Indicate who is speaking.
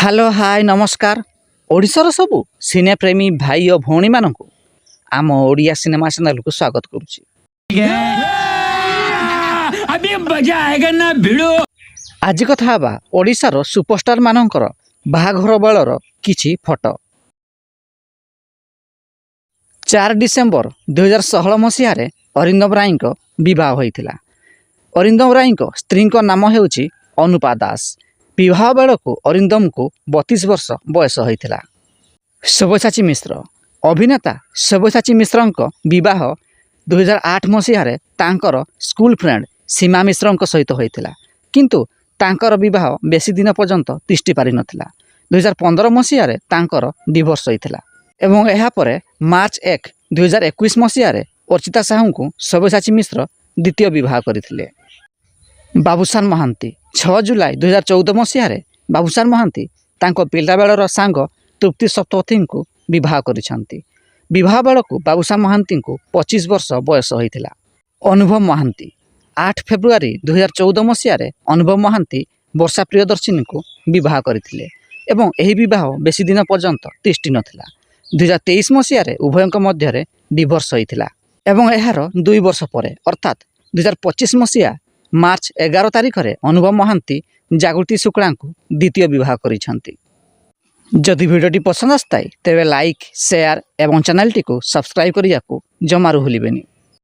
Speaker 1: Hello hi नमस्कार ओडिशार सबु सिने प्रेमी भाई और भौणी मानक आम ओडिया सिनेमा चैनल को स्वागत करुच्ची।
Speaker 2: अभी मजा आएगा ना भिड़ो।
Speaker 1: आज कथा हवा ओडिशार सुपरस्टार मानकर बाहाघर बेलर किछि फोटो। 4 डिसेम्बर 2016 मसीह अरिंदम राय विवाह होइथिला। अरिंदम राय स्त्री नाम हेउछि अनुपा दास। विवाह बेलू अरिंदम को 32 वर्ष बयस होइथिला। सब्यसाची मिश्र अभिनेता सब्यसाची मिश्र विवाह 2008 मसीह तांकर स्कूल फ्रेंड सीमा मिश्र सहित होइथिला, किंतु तांकर विवाह बेसी दिन पर्यंत तिष्टि पारि नथिला। 2015 मसीह तांकर डिवोर्स होइथिला एवं एहा परे मार्च 1 2021 मसीह अर्चिता साहू को सब्यसाची मिश्र द्वितीय विवाह करथिले। बाबूशान महांती 6 जुलाई 2014 मसीह बाबूशान महांती तांको पिला बेलर सांग तृप्ति सप्तपथी को विवाह करिसंती। विवाह बेलू बाबूशान महांती को 25 वर्ष बयस होइथिला। अनुभव महांती 8 फेब्रुआरी 2014 मसीह अनुभव महांती वर्षा प्रियदर्शिनी को विवाह करथिले एवं एही विवाह बेसी दिन पर्यंत तिष्टि नथिला। 2023 मसीह उभयଙ୍କ मध्य डिवोर्स होइथिला एवं एहार 2 वर्ष परे अर्थात 2025 मसीहा मार्च 11 तारिख रे अनुभव महांती जागृति शुक्ला को द्वितीय विवाह करिसंती। जदि वीडियोटी पसंद आसताए तेरे लाइक शेयर एवं चैनल टी को सब्सक्राइब करिया को जमारू भूलिबेनी।